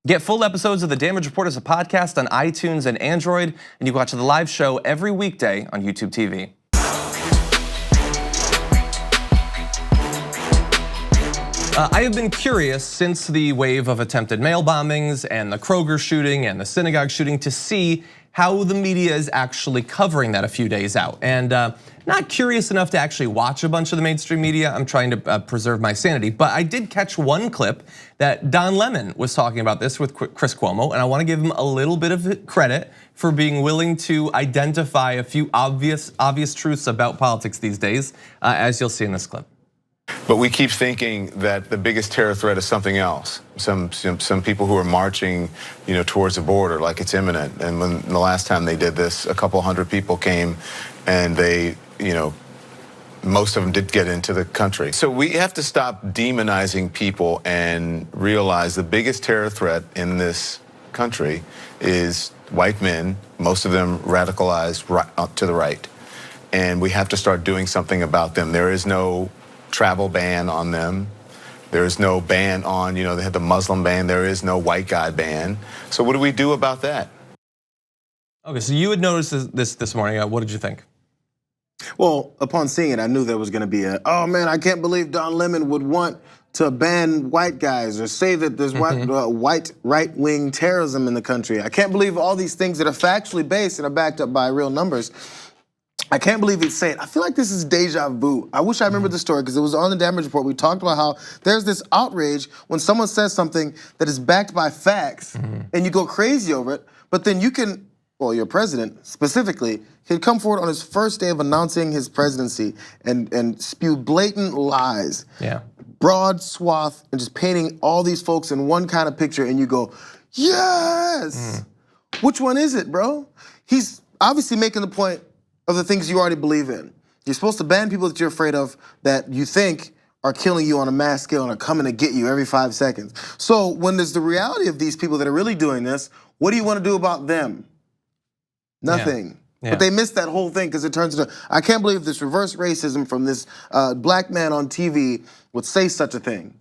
Get full episodes of The Damage Report as a podcast on iTunes and Android, and you can watch the live show every weekday on YouTube TV. I have been curious since the wave of attempted mail bombings and the Kroger shooting and the synagogue shooting to see how the media is actually covering that a few days out. And not curious enough to actually watch a bunch of the mainstream media. I'm trying to preserve my sanity. But I did catch one clip that Don Lemon was talking about this with Chris Cuomo, and I want to give him a little bit of credit for being willing to identify a few obvious truths about politics these days, as you'll see in this clip. But we keep thinking that the biggest terror threat is something else. Some people who are marching, towards the border like it's imminent. And when the last time they did this, a couple hundred people came, and they, most of them did get into the country. So we have to stop demonizing people and realize the biggest terror threat in this country is white men, most of them radicalized to the right. And we have to start doing something about them. There is no travel ban on them. There is no ban on, they had the Muslim ban. There is no white guy ban. So what do we do about that? Okay, so you had noticed this morning. What did you think? Well, upon seeing it, I knew there was going to be oh man, I can't believe Don Lemon would want to ban white guys or say that there's white right-wing terrorism in the country. I can't believe all these things that are factually based and are backed up by real numbers. I can't believe he'd say it. I feel like this is deja vu. I wish I remembered the story because it was on the Damage Report. We talked about how there's this outrage when someone says something that is backed by facts and you go crazy over it, but then you can, well, your president specifically, can come forward on his first day of announcing his presidency and spew blatant lies. Yeah. Broad swath and just painting all these folks in one kind of picture and you go, yes! Which one is it, bro? He's obviously making the point of the things you already believe in. You're supposed to ban people that you're afraid of, that you think are killing you on a mass scale and are coming to get you every 5 seconds. So when there's the reality of these people that are really doing this, what do you want to do about them? Nothing. Yeah. But they missed that whole thing because it turns into, I can't believe this reverse racism from this black man on TV would say such a thing.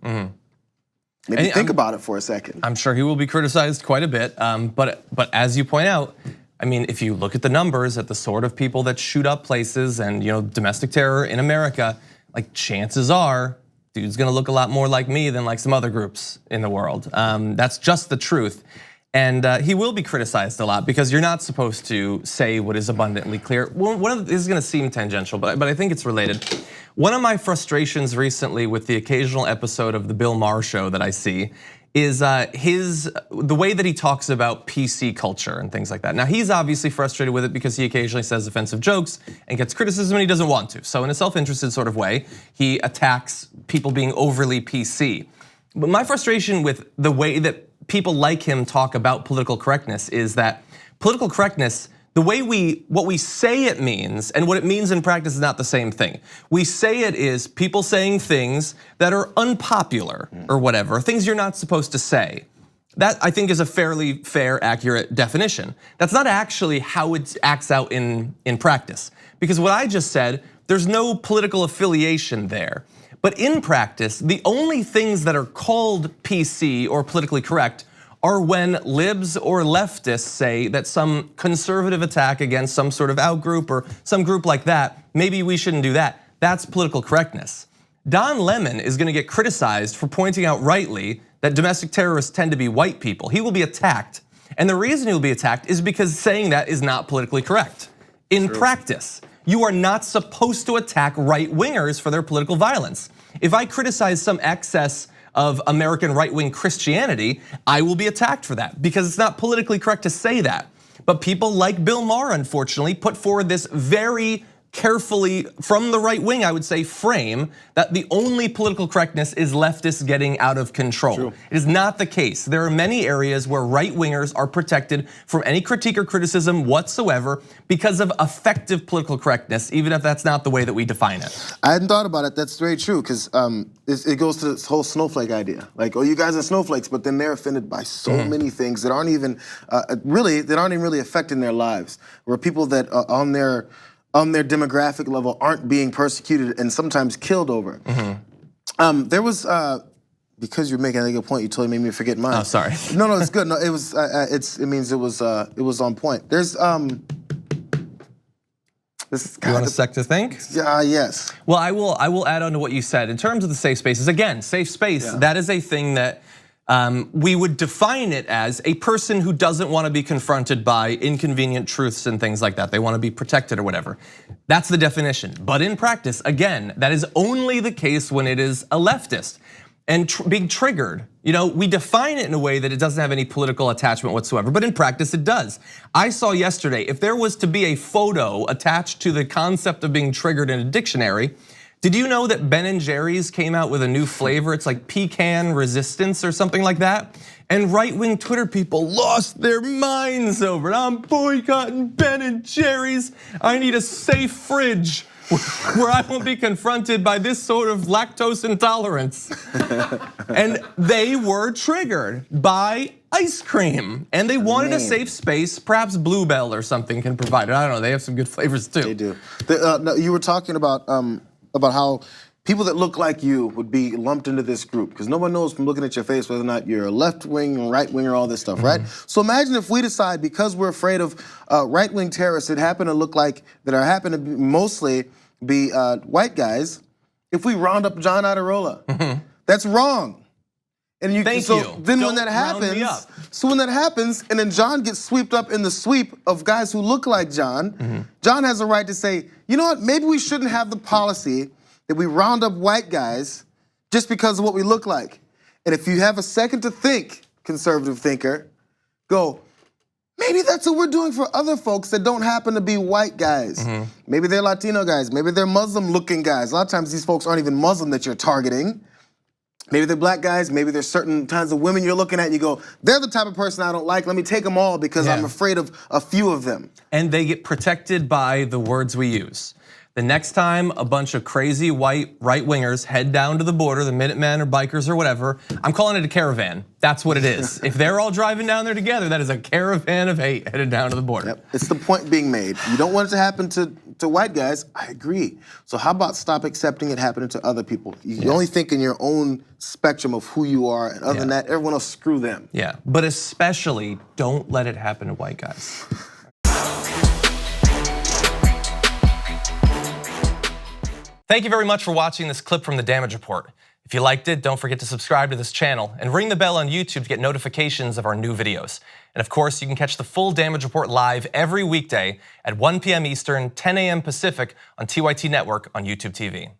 Maybe think about it for a second. I'm sure he will be criticized quite a bit, but as you point out, I mean, if you look at the numbers, at the sort of people that shoot up places and domestic terror in America, like chances are, dude's gonna look a lot more like me than like some other groups in the world. That's just the truth. And he will be criticized a lot because you're not supposed to say what is abundantly clear. This is gonna seem tangential, but I think it's related. One of my frustrations recently with the occasional episode of the Bill Maher show that I see is the way that he talks about PC culture and things like that. Now he's obviously frustrated with it because he occasionally says offensive jokes and gets criticism and he doesn't want to. So in a self-interested sort of way, he attacks people being overly PC. But my frustration with the way that people like him talk about political correctness is that political correctness, what we say it means and what it means in practice is not the same thing. We say it is people saying things that are unpopular or whatever, things you're not supposed to say. That I think is a fairly fair, accurate definition. That's not actually how it acts out in practice. Because what I just said, there's no political affiliation there. But in practice, the only things that are called PC or politically correct are when libs or leftists say that some conservative attack against some sort of outgroup or some group like that, maybe we shouldn't do that. That's political correctness. Don Lemon is gonna get criticized for pointing out rightly that domestic terrorists tend to be white people. He will be attacked. And the reason he'll be attacked is because saying that is not politically correct. In practice, you are not supposed to attack right-wingers for their political violence. If I criticize some excess of American right-wing Christianity, I will be attacked for that because it's not politically correct to say that. But people like Bill Maher, unfortunately, put forward this very carefully, from the right wing, I would say, frame that the only political correctness is leftists getting out of control. True. It is not the case. There are many areas where right wingers are protected from any critique or criticism whatsoever because of effective political correctness, even if that's not the way that we define it. I hadn't thought about it. That's very true because it goes to this whole snowflake idea. Like, oh, you guys are snowflakes, but then they're offended by so many things that aren't even really affecting their lives. Where people that are on their demographic level aren't being persecuted and sometimes killed over. There was because you're making a good point, you totally made me forget mine. Oh, sorry. No, it's good. No, it was. It means it was on point. There's This You want a sec to think? Yes. Well, I will add on to what you said in terms of the safe spaces. Again, safe space. Yeah. That is a thing that we would define it as a person who doesn't want to be confronted by inconvenient truths and things like that. They want to be protected or whatever. That's the definition. But in practice, again, that is only the case when it is a leftist. And being triggered, we define it in a way that it doesn't have any political attachment whatsoever, but in practice it does. I saw yesterday, if there was to be a photo attached to the concept of being triggered in a dictionary, did you know that Ben & Jerry's came out with a new flavor? It's like pecan resistance or something like that. And right-wing Twitter people lost their minds over it. I'm boycotting Ben & Jerry's. I need a safe fridge where I won't be confronted by this sort of lactose intolerance. And they were triggered by ice cream. And they wanted a safe space, perhaps Bluebell or something can provide it. I don't know, they have some good flavors too. They do. You were talking about how people that look like you would be lumped into this group, because no one knows from looking at your face whether or not you're a left wing, right wing, or all this stuff, right? So imagine if we decide, because we're afraid of right wing terrorists that happen to mostly be white guys, if we round up John Iadarola. That's wrong. And Thank you. Then Don't when that round me happens, up. and then John gets swept up in the sweep of guys who look like John, John has a right to say, you know what, maybe we shouldn't have the policy that we round up white guys just because of what we look like. And if you have a second to think, conservative thinker, go, maybe that's what we're doing for other folks that don't happen to be white guys. Maybe they're Latino guys, maybe they're Muslim looking guys. A lot of times these folks aren't even Muslim that you're targeting. Maybe they're black guys, maybe there's certain kinds of women you're looking at and you go, they're the type of person I don't like, let me take them all because I'm afraid of a few of them. And they get protected by the words we use. The next time a bunch of crazy white right-wingers head down to the border, the Minutemen or bikers or whatever, I'm calling it a caravan. That's what it is. If they're all driving down there together, that is a caravan of hate headed down to the border. Yep. It's the point being made. You don't want it to happen to white guys, I agree. So how about stop accepting it happening to other people? You only think in your own spectrum of who you are, and other than that, everyone else, screw them. Yeah, but especially don't let it happen to white guys. Thank you very much for watching this clip from The Damage Report. If you liked it, don't forget to subscribe to this channel and ring the bell on YouTube to get notifications of our new videos. And of course, you can catch the full Damage Report live every weekday at 1 p.m. Eastern, 10 a.m. Pacific on TYT Network on YouTube TV.